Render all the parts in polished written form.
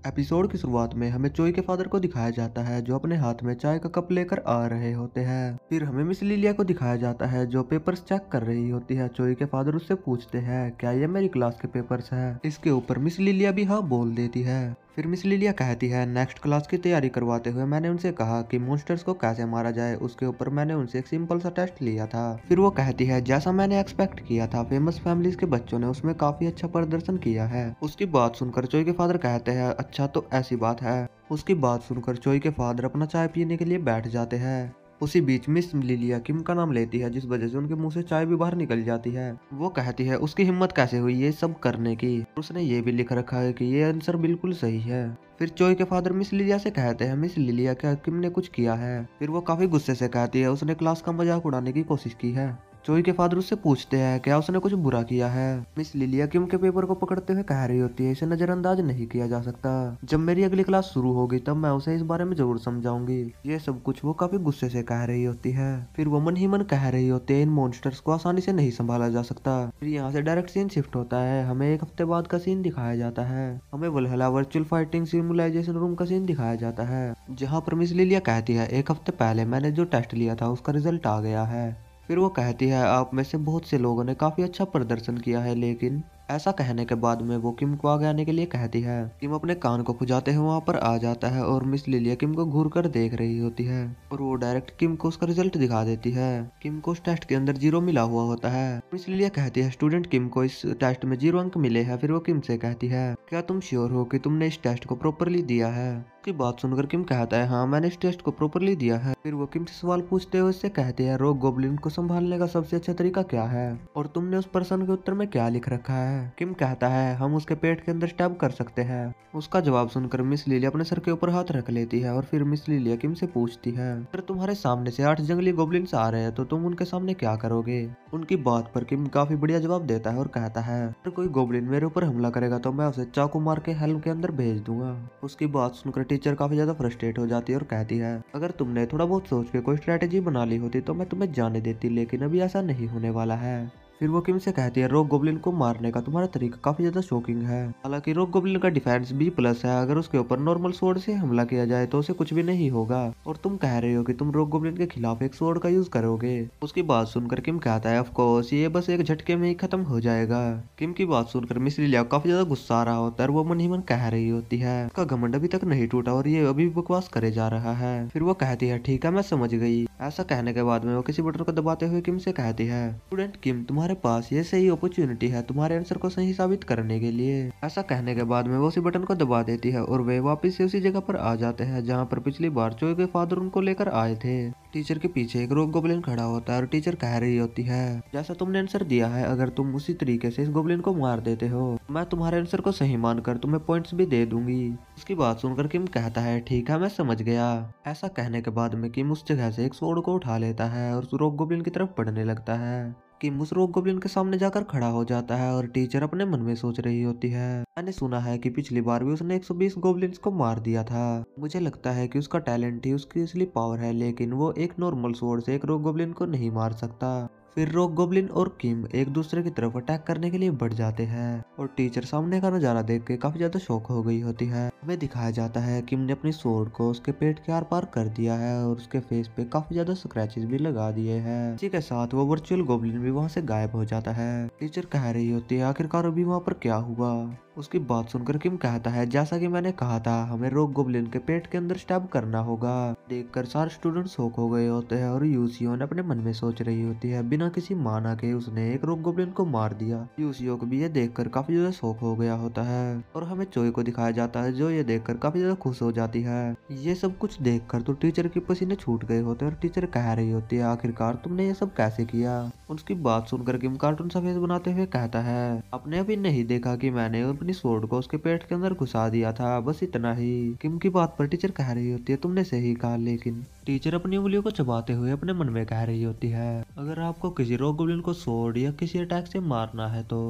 Episode की शुरुआत में हमें चोई के फादर को दिखाया जाता है जो अपने हाथ में चाय का कप लेकर आ रहे होते हैं। फिर हमें मिस लिलिया को दिखाया जाता है जो पेपर्स चेक कर रही होती है। चोई के फादर उससे पूछते हैं क्या ये मेरी क्लास के पेपर्स हैं। इसके ऊपर मिस लिलिया भी हाँ बोल देती है। फिर मिस लिलिया कहती है नेक्स्ट क्लास की तैयारी करवाते हुए मैंने उनसे कहा कि मॉन्स्टर्स को कैसे मारा जाए। उसके ऊपर मैंने उनसे एक सिंपल सा टेस्ट लिया था। फिर वो कहती है जैसा मैंने एक्सपेक्ट किया था, फेमस फैमिलीज के बच्चों ने उसमें काफी अच्छा प्रदर्शन किया है। उसकी बात सुनकर चोई के फादर कहते हैं अच्छा तो ऐसी बात है। उसकी बात सुनकर चोई के फादर अपना चाय पीने के लिए बैठ जाते हैं। उसी बीच मिस लिलिया किम का नाम लेती है जिस वजह से उनके मुंह से चाय भी बाहर निकल जाती है। वो कहती है उसकी हिम्मत कैसे हुई ये सब करने की। उसने ये भी लिख रखा है कि ये आंसर बिल्कुल सही है। फिर चोई के फादर मिस लिलिया से कहते हैं मिस लिलिया क्या किम ने कुछ किया है। फिर वो काफी गुस्से से कहती है उसने क्लास का मजाक उड़ाने की कोशिश की है। चोई के फादर उससे पूछते हैं क्या उसने कुछ बुरा किया है। मिस लिलिया किम के पेपर को पकड़ते हुए कह रही होती है इसे नजरअंदाज नहीं किया जा सकता। जब मेरी अगली क्लास शुरू होगी तब मैं उसे इस बारे में जरूर समझाऊंगी। ये सब कुछ वो काफी गुस्से से कह रही होती है। फिर वो मन ही मन कह रही होती है इन मॉन्स्टर्स को आसानी से नहीं संभाला जा सकता। फिर यहाँ से डायरेक्ट सीन शिफ्ट होता है। हमें एक हफ्ते बाद का सीन दिखाया जाता है। हमें वल्हला वर्चुअल फाइटिंग सिमुलाइजेशन रूम का सीन दिखाया जाता है जहाँ पर मिस लिलिया कहती है एक हफ्ते पहले मैंने जो टेस्ट लिया था उसका रिजल्ट आ गया है। फिर वो कहती है आप में से बहुत से लोगों ने काफी अच्छा प्रदर्शन किया है, लेकिन ऐसा कहने के बाद में वो किम को आगे आने के लिए कहती है। किम अपने कान को खुजाते हुए वहाँ पर आ जाता है और मिस लिलिया किम को घूर कर देख रही होती है और वो डायरेक्ट किम को उसका रिजल्ट दिखा देती है। किम को उस टेस्ट के अंदर 0 मिला हुआ होता है। मिस लिलिया कहती है स्टूडेंट किम को इस टेस्ट में 0 अंक मिले हैं। फिर वो किम से कहती है क्या तुम श्योर हो कि तुमने इस टेस्ट को प्रॉपरली दिया है। की बात सुनकर किम कहता है हाँ मैंने इस टेस्ट को प्रॉपरली दिया है। फिर वो किम से सवाल पूछते हुए उससे कहते हैं रॉक गॉब्लिन को संभालने का सबसे अच्छा तरीका क्या है और तुमने उस प्रश्न के उत्तर में क्या लिख रखा है। किम कहता है हम उसके पेट के अंदर स्टैब कर सकते हैं। उसका जवाब सुनकर मिस लिलिया अपने सर के ऊपर हाथ रख लेती है और फिर मिस लिलिया किम से पूछती है अगर तुम्हारे सामने से 8 जंगली गोब्लिन्स आ रहे हैं तो तुम उनके सामने क्या करोगे। उनकी बात पर किम काफी बढ़िया जवाब देता है और कहता है अगर कोई गोब्लिन मेरे ऊपर हमला करेगा तो मैं उसे चाकू मार के हेल्म के अंदर भेज दूंगा। उसकी बात सुनकर टीचर काफी ज्यादा फ्रस्ट्रेट हो जाती है और कहती है अगर तुमने थोड़ा बहुत सोच के कोई स्ट्रेटेजी बना ली होती तो मैं तुम्हें जाने देती, लेकिन अभी ऐसा नहीं होने वाला है। फिर वो किम से कहती है रॉक गोब्लिन को मारने का तुम्हारा तरीका काफी ज्यादा शॉकिंग है। हालांकि रॉक गोब्लिन का डिफेंस B+ है। अगर उसके ऊपर नॉर्मल स्वॉर्ड से हमला किया जाए तो उसे कुछ भी नहीं होगा और तुम कह रहे हो कि तुम रॉक गोब्लिन के खिलाफ एक स्वॉर्ड का यूज करोगे। उसकी बात सुनकर किम कहता है ऑफ कोर्स ये बस एक झटके में ही खत्म हो जाएगा। किम की बात सुनकर मिस लिलिया काफी ज्यादा गुस्सा आ रहा होता है और वो मन ही मन कह रही होती है उसका घमंड अभी तक नहीं टूटा और ये अभी बकवास करे जा रहा है। फिर वो कहती है ठीक है मैं समझ गई। ऐसा कहने के बाद में वो किसी बटन को दबाते हुए किम से कहती है स्टूडेंट किम तुम्हारे पास ये सही अपॉर्चुनिटी है तुम्हारे आंसर को सही साबित करने के लिए। ऐसा कहने के बाद में वो उसी बटन को दबा देती है और वे वापस से उसी जगह पर आ जाते हैं जहाँ पर पिछली बार चोई के फादर उनको लेकर आए थे। टीचर के पीछे एक रॉक गोब्लिन खड़ा होता है और टीचर कह रही होती है जैसा तुमने आंसर दिया है अगर तुम उसी तरीके से इस गोब्लिन को मार देते हो मैं तुम्हारे आंसर को सही मानकर तुम्हें पॉइंट्स भी दे दूंगी। उसकी बात सुनकर किम कहता है ठीक है मैं समझ गया। ऐसा कहने के बाद में किम उस जगह से एक स्वॉर्ड को उठा लेता है और रॉक गोब्लिन की तरफ बढ़ने लगता है। किम उस रॉक गोब्लिन के सामने जाकर खड़ा हो जाता है और टीचर अपने मन में सोच रही होती है मैंने सुना है कि पिछली बार भी उसने 120 गोब्लिन्स को मार दिया था। मुझे लगता है कि उसका टैलेंट ही उसकी असली पावर है, लेकिन वो एक नॉर्मल स्वॉर्ड से एक रॉक गोब्लिन को नहीं मार सकता। फिर रॉक गोब्लिन और किम एक दूसरे की तरफ अटैक करने के लिए बढ़ जाते हैं और टीचर सामने का नजारा देख के काफी ज्यादा शॉक हो गई होती है। हमें दिखाया जाता है किम ने अपनी स्वॉर्ड को उसके पेट के आर पार कर दिया है और उसके फेस पे काफी ज्यादा स्क्रैचेस भी लगा दिए हैं। इसी के साथ वो वर्चुअल गोब्लिन भी वहाँ से गायब हो जाता है। टीचर कह रही होती है आखिरकार अभी वहाँ पर क्या हुआ। उसकी बात सुनकर किम कहता है जैसा कि मैंने कहा था हमें रॉक गोब्लिन के पेट के अंदर स्टैब करना होगा। देखकर सारे स्टूडेंट शॉक हो गए होते हैं और यूसीओ ने अपने मन में सोच रही होती है बिना किसी माना के उसने एक रॉक गोब्लिन को मार दिया। यूसीओ को भी ये देखकर काफी ज्यादा शॉक हो गया होता है और हमें चोई को दिखाया जाता है जो ये देखकर काफी ज्यादा खुश हो जाती है। ये सब कुछ देखकर तो टीचर के पसीने छूट गए होते हैं और टीचर कह रही होती है आखिरकार तुमने ये सब कैसे किया। उसकी बात सुनकर किम कार्टून सा फेस बनाते हुए कहता है आपने अभी नहीं देखा कि मैंने अपनी स्वॉर्ड को उसके पेट के अंदर घुसा दिया था, बस इतना ही। किम की बात पर टीचर कह रही होती है तुमने सही कहा, लेकिन टीचर अपनी उंगलियों को चबाते हुए अपने मन में कह रही होती है अगर आपको किसी रॉक गोब्लिन को स्वॉर्ड या किसी अटैक से मारना है तो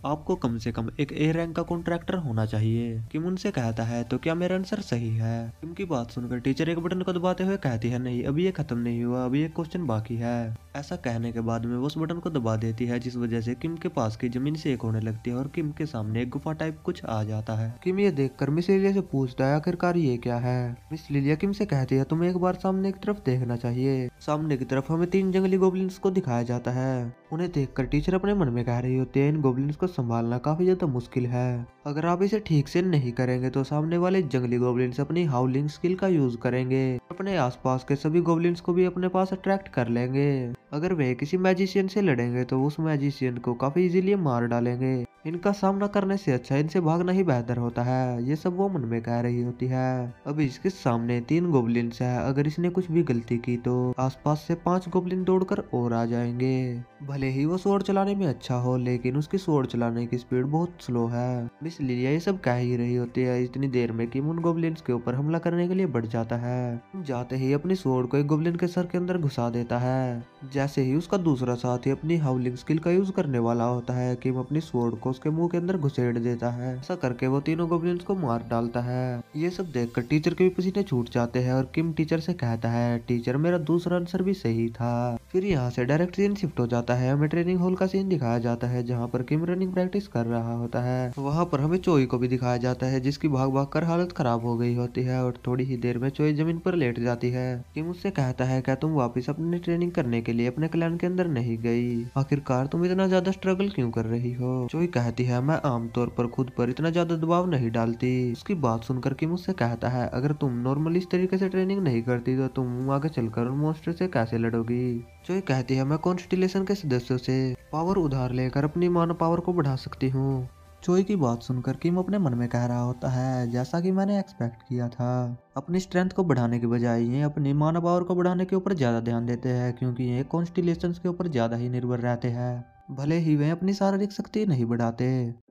आपको कम से कम एक A रैंक का कॉन्ट्रैक्टर होना चाहिए। किम उनसे कहता है तो क्या मेरा आंसर सही है। किम की बात सुनकर टीचर एक बटन को दबाते हुए कहती है नहीं अभी ये खत्म नहीं हुआ, अभी एक क्वेश्चन बाकी है। ऐसा कहने के बाद में वो उस बटन को दबा देती है, जिस वजह से किम के पास की जमीन शेक होने लगती है और किम के सामने एक गुफा टाइप कुछ आ जाता है। किम ये देखकर मिस लिलिया से पूछता है आखिरकार ये क्या है। मिस लिलिया किम से कहती है तुम्हें एक बार सामने की तरफ देखना चाहिए। सामने की तरफ हमें 3 जंगली गोब्लिन्स को दिखाया जाता है। उन्हें देखकर टीचर अपने मन में कह रही होती है इन गोब्लिन्स को संभालना काफी ज्यादा मुश्किल है। अगर आप इसे ठीक से नहीं करेंगे तो सामने वाले जंगली गोब्लिन्स अपनी हाउलिंग स्किल का यूज करेंगे, अपने आसपास के सभी गोब्लिन्स को भी अपने पास अट्रैक्ट कर लेंगे। अगर वे किसी मैजिशियन से लड़ेंगे तो उस मैजिशियन को काफी इजीली मार डालेंगे। इनका सामना करने से अच्छा इनसे भागना ही बेहतर होता है। ये सब वो मन में कह रही होती है। अभी इसके सामने 3 गोब्लिन्स है, अगर इसने कुछ भी गलती की तो आसपास से 5 गोब्लिन दौड़कर और आ जाएंगे। भले ही वो स्वॉर्ड चलाने में अच्छा हो, लेकिन उसकी स्वॉर्ड चलाने की स्पीड बहुत स्लो है। मिस लिलिया ये सब कह ही रही होती है इतनी देर में किम उन गोब्लिन्स के ऊपर हमला करने के लिए बढ़ जाता है। जाते ही अपनी स्वॉर्ड को एक गोब्लिन के सर के अंदर घुसा देता है। जैसे ही उसका दूसरा साथी अपनी हाउलिंग स्किल का यूज करने वाला होता है, किम अपनी स्वॉर्ड को उसके मुंह के अंदर घुसेड़ देता है। ऐसा करके वो तीनों गोब्लिन्स को मार डालता है। ये सब देखकर टीचर के भी पसीने छूट जाते हैं और किम टीचर से कहता है टीचर मेरा दूसरा आंसर भी सही था। फिर यहाँ से डायरेक्ट सीन शिफ्ट हो जाता है। हमें ट्रेनिंग हॉल का सीन दिखाया जाता है जहाँ पर किम रनिंग प्रैक्टिस कर रहा होता है। वहाँ पर हमें चोई को भी दिखाया जाता है जिसकी भाग भाग कर हालत खराब हो गई होती है और थोड़ी ही देर में चोई जमीन पर लेट जाती है। किम उससे कहता है क्या तुम वापस अपनी ट्रेनिंग करने के लिए अपने क्लैन के अंदर नहीं गई? आखिरकार तुम इतना ज्यादा स्ट्रगल क्यों कर रही हो? चोई कहती है मैं आमतौर पर खुद पर इतना ज्यादा दबाव नहीं डालती। उसकी बात सुनकर किम उससे कहता है अगर तुम नॉर्मल इस तरीके से ट्रेनिंग नहीं करती तो तुम आगे चलकर उन मॉन्स्टर से कैसे लड़ोगी? चोई कहती है मैं कॉन्स्टिलेशन के सदस्यों से पावर उधार लेकर अपनी मानव पावर को बढ़ा सकती हूँ। चोई की बात सुनकर किम अपने मन में कह रहा होता है जैसा कि मैंने एक्सपेक्ट किया था। अपनी स्ट्रेंथ को बढ़ाने के बजाय ये अपनी मानव पावर को बढ़ाने के ऊपर ज्यादा ध्यान देते हैं, क्योंकि ये कॉन्स्टिलेशंस के ऊपर ज्यादा ही निर्भर रहते हैं। भले ही वे अपनी शारीरिक शक्ति नहीं बढ़ाते,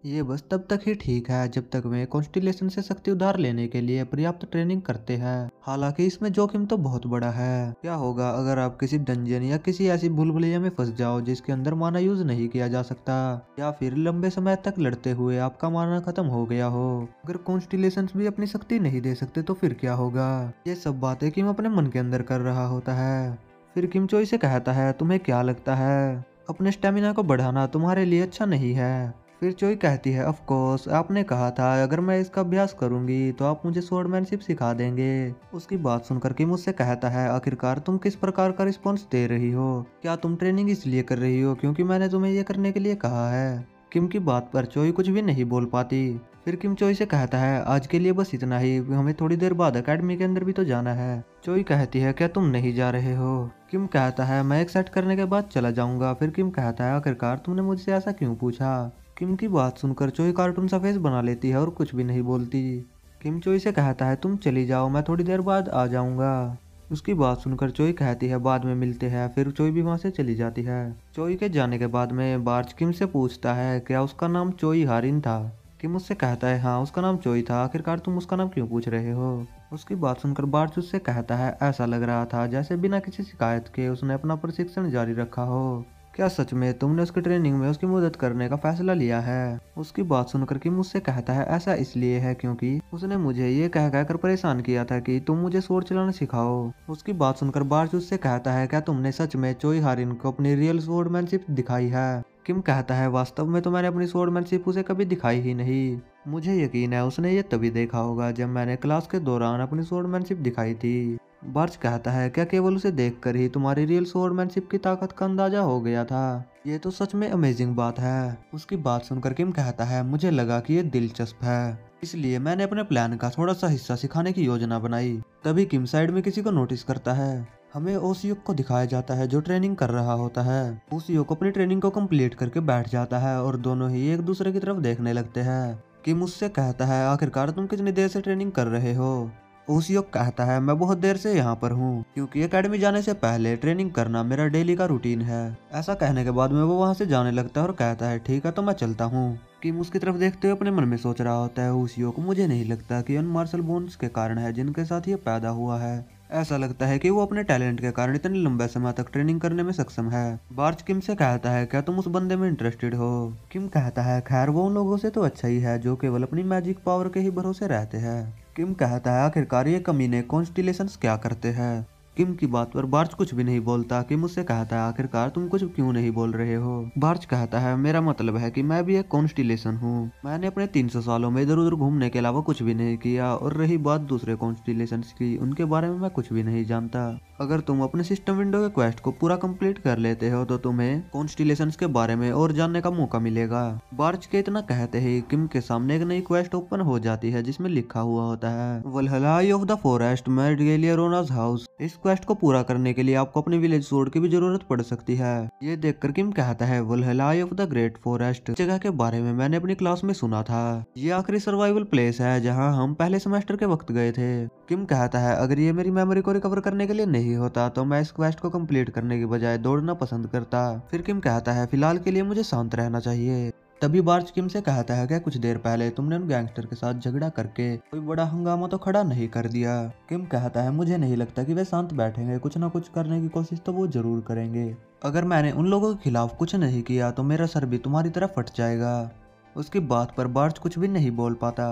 ये बस तब तक ही ठीक है जब तक वे कॉन्स्टिलेशन से शक्ति उधार लेने के लिए पर्याप्त ट्रेनिंग करते हैं। हालांकि इसमें जोखिम तो बहुत बड़ा है। क्या होगा अगर आप किसी डंजन या किसी ऐसी भूलभुलैया में फंस जाओ जिसके अंदर माना यूज नहीं किया जा सकता, या फिर लंबे समय तक लड़ते हुए आपका माना खत्म हो गया हो। अगर कॉन्स्टिलेशंस भी अपनी शक्ति नहीं दे सकते तो फिर क्या होगा? ये सब बातें किम अपने मन के अंदर कर रहा होता है। फिर किम चोई से कहता है तुम्हें क्या लगता है अपने स्टेमिना को बढ़ाना तुम्हारे लिए अच्छा नहीं है? फिर चोई कहती है ऑफ कोर्स आपने कहा था अगर मैं इसका अभ्यास करूंगी तो आप मुझे स्वॉर्डमैनशिप सिखा देंगे। उसकी बात सुनकर किम मुझसे कहता है आखिरकार तुम किस प्रकार का रिस्पॉन्स दे रही हो? क्या तुम ट्रेनिंग इसलिए कर रही हो क्योंकि मैंने तुम्हें ये करने के लिए कहा है? किम की बात पर चोई कुछ भी नहीं बोल पाती। फिर किम चोई से कहता है आज के लिए बस इतना ही, हमें थोड़ी देर बाद एकेडमी के अंदर भी तो जाना है। चोई कहती है क्या तुम नहीं जा रहे हो? किम कहता है मैं एक सेट करने के बाद चला जाऊंगा। फिर किम कहता है आखिरकार तुमने मुझसे ऐसा क्यों पूछा? किम की बात सुनकर चोई कार्टून सा फेस बना लेती है और कुछ भी नहीं बोलती। किम चोई से कहता है तुम चली जाओ, मैं थोड़ी देर बाद आ जाऊंगा। उसकी बात सुनकर चोई कहती है बाद में मिलते हैं। फिर चोई भी वहां से चली जाती है। चोई के जाने के बाद में बार्च किम से पूछता है क्या उसका नाम चोई हारिन था? किम उससे कहता है हाँ उसका नाम चोई था, आखिरकार तुम उसका नाम क्यों पूछ रहे हो? उसकी बात सुनकर बार्च उससे कहता है ऐसा लग रहा था जैसे बिना किसी शिकायत के उसने अपना प्रशिक्षण जारी रखा हो। क्या सच में तुमने उसकी ट्रेनिंग में उसकी मदद करने का फैसला लिया है? उसकी बात सुनकर किम मुझसे कहता है ऐसा इसलिए है क्योंकि उसने मुझे ये कह कहकर परेशान किया था कि तुम मुझे स्वॉर्ड चलाना सिखाओ। उसकी बात सुनकर बार्च उससे कहता है क्या तुमने सच में चोई हारिन को अपनी रियल स्वॉर्डमैनशिप दिखाई है? किम कहता है वास्तव में तो मैंने अपनी स्वॉर्डमैनशिप उसे कभी दिखाई ही नहीं। मुझे यकीन है उसने ये तभी देखा होगा जब मैंने क्लास के दौरान अपनी स्वॉर्डमैनशिप दिखाई थी। बार्च कहता है क्या केवल उसे देखकर ही तुम्हारी रियल स्वॉर्डमैनशिप की ताकत का अंदाजा हो गया था? ये तो सच में अमेजिंग बात है। उसकी बात सुनकर किम कहता है मुझे लगा कि ये दिलचस्प है, इसलिए मैंने अपने प्लान का थोड़ा सा हिस्सा सिखाने की योजना बनाई। तभी किम साइड में किसी को नोटिस करता है। हमें ओसियोक को दिखाया जाता है जो ट्रेनिंग कर रहा होता है। ओसियोक अपनी ट्रेनिंग को कंप्लीट करके बैठ जाता है और दोनों ही एक दूसरे की तरफ देखने लगते हैं। किम उससे कहता है आखिरकार तुम कितनी देर से ट्रेनिंग कर रहे हो? ओसियोक कहता है मैं बहुत देर से यहाँ पर हूँ क्योंकि एकेडमी जाने से पहले ट्रेनिंग करना मेरा डेली का रूटीन है। ऐसा कहने के बाद में वो वहाँ से जाने लगता है और कहता है ठीक है तो मैं चलता हूँ। किम उसकी तरफ देखते हुए अपने मन में सोच रहा होता है ओसियोक मुझे नहीं लगता कि उन मार्शल बोन्स के कारण है जिनके साथ ये पैदा हुआ है। ऐसा लगता है कि वो अपने टैलेंट के कारण इतने लंबे समय तक ट्रेनिंग करने में सक्षम है। बार्च किम से कहता है क्या तुम उस बंदे में इंटरेस्टेड हो? किम कहता है खैर वो उन लोगों से तो अच्छा ही है जो केवल अपनी मैजिक पावर के ही भरोसे रहते हैं। किम कहता है आखिरकार ये कमीने कॉन्स्टिलेशंस क्या करते हैं? किम की बात पर बार्च कुछ भी नहीं बोलता। किम उससे कहता है आखिरकार तुम कुछ क्यों नहीं बोल रहे हो। बार्च कहता है मेरा मतलब है कि मैं भी एक कॉन्स्टिलेशन हूँ। मैंने अपने 300 सालों में इधर उधर घूमने के अलावा कुछ भी नहीं किया, और रही बात दूसरे कॉन्स्टिलेशंस की, उनके बारे में मैं कुछ भी नहीं जानता। अगर तुम अपने सिस्टम विंडो के क्वेस्ट को पूरा कंप्लीट कर लेते हो तो तुम्हें कॉन्स्टिलेशंस के बारे में और जानने का मौका मिलेगा। बार्च के इतना कहते ही किम के सामने एक नई क्वेस्ट ओपन हो जाती है जिसमें लिखा हुआ होता है वल्हला आई ऑफ द फॉरेस्ट मेडगेलिया रोनास हाउस। इस क्वेस्ट को पूरा करने के लिए आपको अपने विलेज सोर्ड की भी जरूरत पड़ सकती है। ये देखकर किम कहता है वल्हला आई ऑफ द ग्रेट फॉरेस्ट जगह के बारे में मैंने अपनी क्लास में सुना था। ये आखिरी सर्वाइवल प्लेस है जहाँ हम पहले सेमेस्टर के वक्त गए थे। किम कहता है अगर ये मेरी मेमोरी को रिकवर करने के लिए नहीं होता तो मैं इस क्वेस्ट को कंप्लीट करने के बजाय दौड़ना पसंद करता। फिर किम कहता है फिलहाल के लिए मुझे शांत रहना चाहिए। तभी बार्च किम से कहता है कि कुछ देर पहले तुमने उन गैंगस्टर के साथ झगड़ा करके कोई बड़ा हंगामा तो खड़ा नहीं कर दिया। किम कहता है मुझे नहीं लगता कि वे शांत बैठेंगे, कुछ ना कुछ करने की कोशिश तो वो जरूर करेंगे। अगर मैंने उन लोगों के खिलाफ कुछ नहीं किया तो मेरा सर भी तुम्हारी तरह फट जाएगा। उसकी बात पर बार्च कुछ भी नहीं बोल पाता।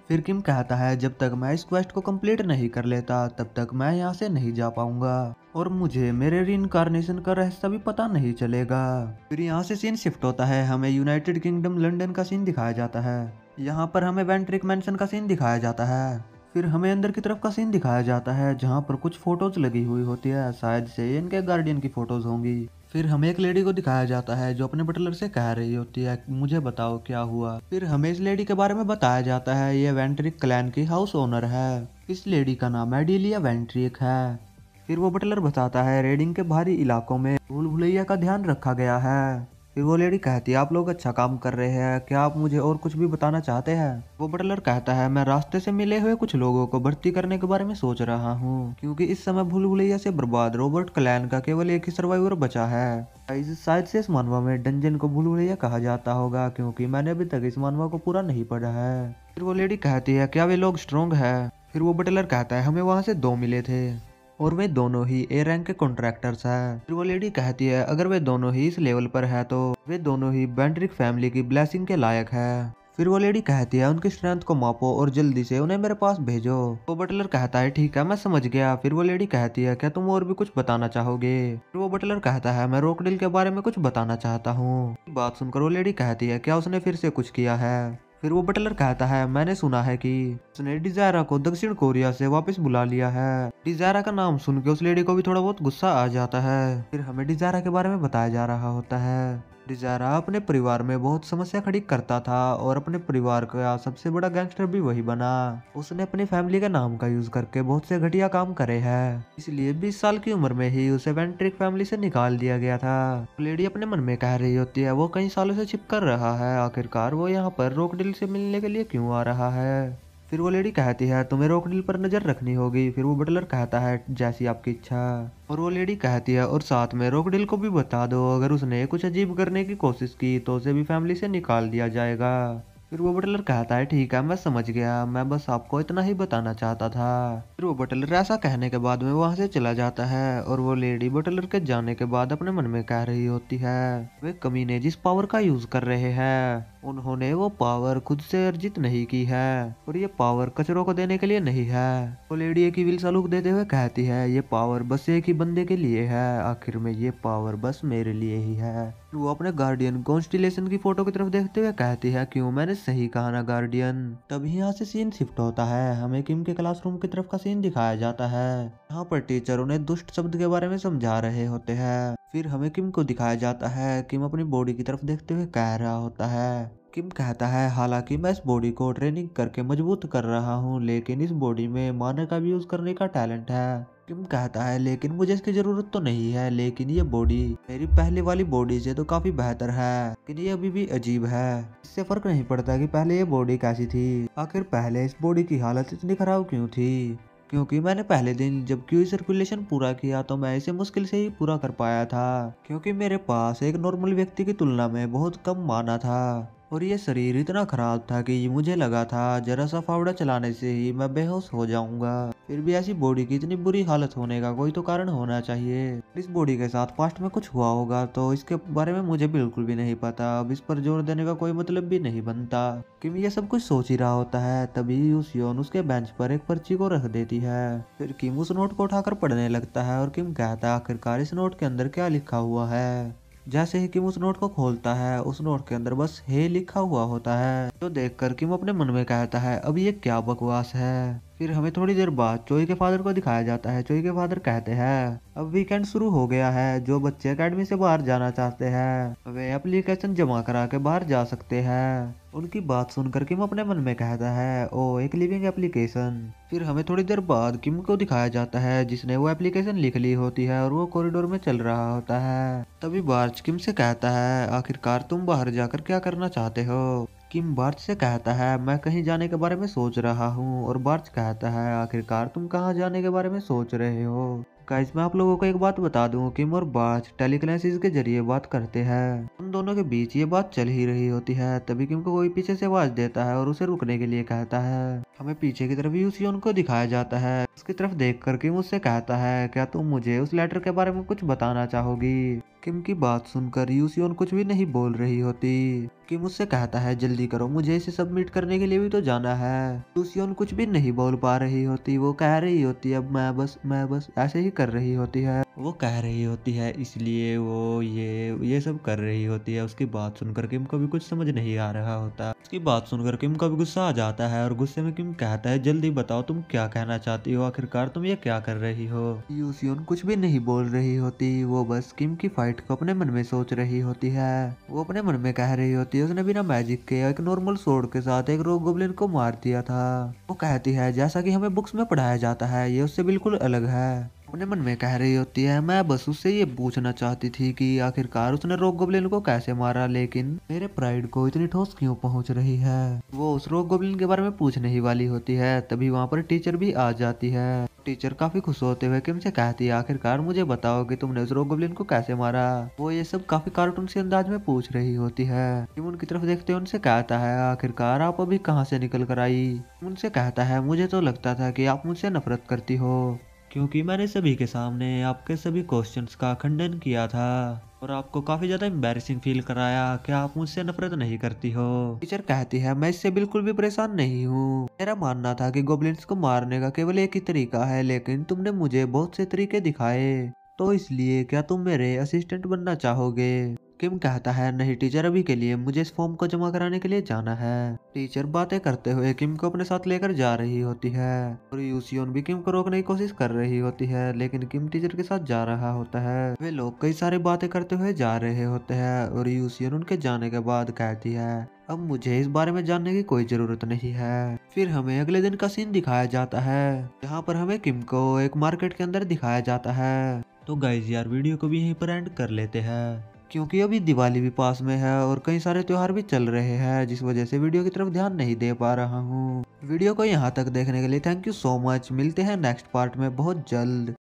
फिर किम कहता है जब तक मैं इस क्वेस्ट को कंप्लीट नहीं कर लेता तब तक मैं यहाँ से नहीं जा पाऊंगा, और मुझे मेरे रीइंकार्नेशन का रहस्य भी पता नहीं चलेगा। फिर यहाँ से सीन शिफ्ट होता है, हमें यूनाइटेड किंगडम लंदन का सीन दिखाया जाता है। यहाँ पर हमें वेंट्रिक मैंशन का सीन दिखाया जाता है। फिर हमें अंदर की तरफ का सीन दिखाया जाता है जहाँ पर कुछ फोटोज लगी हुई होती है, शायद से इनके गार्डियन की फोटोज होंगी। फिर हमें एक लेडी को दिखाया जाता है जो अपने बटलर से कह रही होती है मुझे बताओ क्या हुआ। फिर हमें इस लेडी के बारे में बताया जाता है ये वेंट्रिक क्लैन की हाउस ओनर है। इस लेडी का नाम एडिलिया वेंट्रिक है। फिर वो बटलर बताता है रेडिंग के बाहरी इलाकों में भूल भुलैया का ध्यान रखा गया है। फिर वो लेडी कहती है आप लोग अच्छा काम कर रहे हैं, क्या आप मुझे और कुछ भी बताना चाहते हैं। वो बटलर कहता है मैं रास्ते से मिले हुए कुछ लोगों को भर्ती करने के बारे में सोच रहा हूँ, क्योंकि इस समय भूल भुलैया से बर्बाद रॉबर्ट क्लैन का केवल एक ही सर्वाइवर बचा है। शायद से इस मानवा में डंजन को भूल भुलैया कहा जाता होगा, क्योंकि मैंने अभी तक इस मानवा को पूरा नहीं पढ़ा है। फिर वो लेडी कहती है क्या वे लोग स्ट्रॉन्ग है। फिर वो बटलर कहता है हमें वहाँ से 2 मिले थे और वे दोनों ही ए रैंक के कॉन्ट्रैक्टर्स हैं। फिर वो लेडी कहती है अगर वे दोनों ही इस लेवल पर है तो वे दोनों ही वेंट्रिक फैमिली की ब्लेसिंग के लायक है। फिर वो लेडी कहती है उनकी स्ट्रेंथ को मापो और जल्दी से उन्हें मेरे पास भेजो। वो बटलर कहता है ठीक है मैं समझ गया। फिर वो लेडी कहती है क्या तुम और भी कुछ बताना चाहोगे। फिर वो बटलर कहता है मैं रॉकडिल के बारे में कुछ बताना चाहता हूँ। बात सुनकर वो लेडी कहती है क्या उसने फिर से कुछ किया है। फिर वो बटलर कहता है मैंने सुना है कि उसने डिजायरा को दक्षिण कोरिया से वापस बुला लिया है। डिजायरा का नाम सुन के उस लेडी को भी थोड़ा बहुत गुस्सा आ जाता है। फिर हमें डिजायरा के बारे में बताया जा रहा होता है। डिजायरा अपने परिवार में बहुत समस्या खड़ी करता था और अपने परिवार का सबसे बड़ा गैंगस्टर भी वही बना। उसने अपनी फैमिली के नाम का यूज करके बहुत से घटिया काम करे हैं, इसलिए 20 साल की उम्र में ही उसे वेंट्रिक फैमिली से निकाल दिया गया था। लेडी अपने मन में कह रही होती है वो कई सालों से छिप कर रहा है, आखिरकार वो यहाँ पर रॉकडिल से मिलने के लिए क्यों आ रहा है। फिर वो लेडी कहती है तुम्हें रॉकडिल पर नजर रखनी होगी। फिर वो बटलर कहता है जैसी आपकी इच्छा। और वो लेडी कहती है और साथ में रॉकडिल को भी बता दो अगर उसने कुछ अजीब करने की कोशिश की तो उसे भी फैमिली से निकाल दिया जाएगा। फिर वो बटलर कहता है ठीक है मैं समझ गया, मैं बस आपको इतना ही बताना चाहता था। फिर वो बटलर ऐसा कहने के बाद में वहां से चला जाता है और वो लेडी बटलर के जाने के बाद अपने मन में कह रही होती है वे कमीने जिस पावर का यूज कर रहे हैं उन्होंने वो पावर खुद से अर्जित नहीं की है और ये पावर कचरों को देने के लिए नहीं है। वो लेडी एक विल सलूक देते हुए कहती है ये पावर बस एक ही बंदे के लिए है, आखिर में ये पावर बस मेरे लिए ही है। वो अपने गार्डियन कॉन्स्टिलेशन की फोटो की तरफ देखते हुए कहती है क्यों मैंने सही कहा ना गार्डियन। तभी यहाँ से सीन शिफ्ट होता है, हमें किम के क्लासरूम की तरफ का सीन दिखाया जाता है। यहाँ पर टीचर उन्हें दुष्ट शब्द के बारे में समझा रहे होते हैं। फिर हमें किम को दिखाया जाता है। किम अपनी बॉडी की तरफ देखते हुए कह रहा होता है किम कहता है हालांकि मैं इस बॉडी को ट्रेनिंग करके मजबूत कर रहा हूँ लेकिन इस बॉडी में मानव का भी यूज करने का टैलेंट है। किम कहता है लेकिन मुझे इसकी जरूरत तो नहीं है, लेकिन ये बॉडी मेरी पहले वाली बॉडी से तो काफी बेहतर है, लेकिन ये अभी भी अजीब है। इससे फर्क नहीं पड़ता कि पहले ये बॉडी कैसी थी, आखिर पहले इस बॉडी की हालत इतनी खराब क्यों थी। क्योंकि मैंने पहले दिन जब क्यू सर्कुलेशन पूरा किया तो मैं इसे मुश्किल से ही पूरा कर पाया था, क्योंकि मेरे पास एक नॉर्मल व्यक्ति की तुलना में बहुत कम माना था। और ये शरीर इतना खराब था कि मुझे लगा था जरा सा फावड़ा चलाने से ही मैं बेहोश हो जाऊंगा। फिर भी ऐसी बॉडी की इतनी बुरी हालत होने का कोई तो कारण होना चाहिए। इस बॉडी के साथ पास्ट में कुछ हुआ होगा तो इसके बारे में मुझे बिल्कुल भी नहीं पता। अब इस पर जोर देने का कोई मतलब भी नहीं बनता। किम ये सब कुछ सोच ही रहा होता है, तभी यूसियोन उसके बेंच पर एक पर्ची को रख देती है। फिर किम उस नोट को उठाकर पढ़ने लगता है और किम कहता है आखिरकार इस नोट के अंदर क्या लिखा हुआ है। जैसे ही किम उस नोट को खोलता है उस नोट के अंदर बस हे लिखा हुआ होता है, जो देखकर किम अपने मन में कहता है अब ये क्या बकवास है। फिर हमें थोड़ी देर बाद चोई के फादर को दिखाया जाता है। चोई के फादर कहते हैं अब वीकेंड शुरू हो गया है, जो बच्चे एकेडमी से बाहर जाना चाहते हैं वे एप्लीकेशन जमा करा के बाहर जा सकते हैं। उनकी बात सुनकर किम अपने मन में कहता है ओ एक लिविंग एप्लीकेशन। फिर हमें थोड़ी देर बाद किम को दिखाया जाता है जिसने वो एप्लीकेशन लिख ली होती है और वो कॉरिडोर में चल रहा होता है। तभी बार्च किम से कहता है आखिरकार तुम बाहर जाकर क्या करना चाहते हो। किम बार्च से कहता है मैं कहीं जाने के बारे में सोच रहा हूँ और बार्च कहता है आखिरकार तुम कहाँ जाने के बारे में सोच रहे हो। गाइस मैं आप लोगों को एक बात बता दूं, किम और बार्च टेलीकिनेसिस के जरिए बात करते हैं। उन दोनों के बीच ये बात चल ही रही होती है, तभी किम को कोई पीछे से आवाज देता है और उसे रुकने के लिए कहता है। हमें पीछे की तरफ यूसियोन को दिखाया जाता है। उसकी तरफ देखकर किम उससे कहता है क्या तुम मुझे उस लेटर के बारे में कुछ बताना चाहोगी। किम की बात सुनकर यूसियोन कुछ भी नहीं बोल रही होती। किम उससे कहता है जल्दी करो, मुझे इसे सबमिट करने के लिए भी तो जाना है। यूसियोन कुछ भी नहीं बोल पा रही होती। वो कह रही होती है अब मैं बस ऐसे ही कर रही होती है। वो कह रही होती है इसलिए वो ये सब कर रही होती है। उसकी बात सुनकर किम को भी कुछ समझ नहीं आ रहा होता। उसकी बात सुनकर किम को भी गुस्सा आ जाता है और गुस्से में किम कहता है जल्दी बताओ तुम क्या कहना चाहती हो, आखिरकार तुम ये क्या कर रही हो। यूसियोन कुछ भी नहीं बोल रही होती। वो बस किम की फाइट को अपने मन में सोच रही होती है। वो अपने मन में कह रही होती है उसने बिना मैजिक के एक नॉर्मल सोर्ड के साथ एक रोग गोब्लिन को मार दिया था। वो कहती है जैसा कि हमें बुक्स में पढ़ाया जाता है ये उससे बिल्कुल अलग है। अपने मन में कह रही होती है मैं बस उससे ये पूछना चाहती थी कि आखिरकार उसने रॉक गोब्लिन को कैसे मारा, लेकिन मेरे प्राइड को इतनी ठोस क्यों पहुंच रही है। वो उस रॉक गोब्लिन के बारे में पूछने ही वाली होती है, तभी वहाँ पर टीचर भी आ जाती है। टीचर काफी खुश होते हुए किम से कहती है आखिरकार मुझे बताओ कि तुमने उस रॉक गोब्लिन को कैसे मारा। वो ये सब काफी कार्टून से अंदाज में पूछ रही होती है। किम उनकी तरफ देखते उनसे कहता है आखिरकार आप अभी कहाँ से निकल कर आई। उनसे कहता है मुझे तो लगता था कि आप मुझसे नफरत करती हो, क्योंकि मैंने सभी के सामने आपके सभी क्वेश्चंस का खंडन किया था और आपको काफी ज्यादा एम्बैरेसिंग फील कराया। क्या आप मुझसे नफरत नहीं करती हो। टीचर कहती है मैं इससे बिल्कुल भी परेशान नहीं हूँ। मेरा मानना था कि गोब्लिन्स को मारने का केवल एक ही तरीका है, लेकिन तुमने मुझे बहुत से तरीके दिखाए, तो इसलिए क्या तुम मेरे असिस्टेंट बनना चाहोगे। किम कहता है नहीं टीचर, अभी के लिए मुझे इस फॉर्म को जमा कराने के लिए जाना है। टीचर बातें करते हुए किम को अपने साथ लेकर जा रही होती है और यूसियोन भी किम को रोकने की कोशिश कर रही होती है, लेकिन किम टीचर के साथ जा रहा होता है। वे लोग कई सारी बातें करते हुए जा रहे होते हैं और यूसियोन उनके जाने के बाद कहती है अब मुझे इस बारे में जानने की कोई जरूरत नहीं है। फिर हमें अगले दिन का सीन दिखाया जाता है, जहाँ पर हमें किम को एक मार्केट के अंदर दिखाया जाता है। तो गाइज यार वीडियो को भी यहीं पर एंड कर लेते हैं, क्योंकि अभी दिवाली भी पास में है और कई सारे त्योहार भी चल रहे हैं, जिस वजह से वीडियो की तरफ ध्यान नहीं दे पा रहा हूँ। वीडियो को यहाँ तक देखने के लिए थैंक यू सो मच। मिलते हैं नेक्स्ट पार्ट में बहुत जल्द।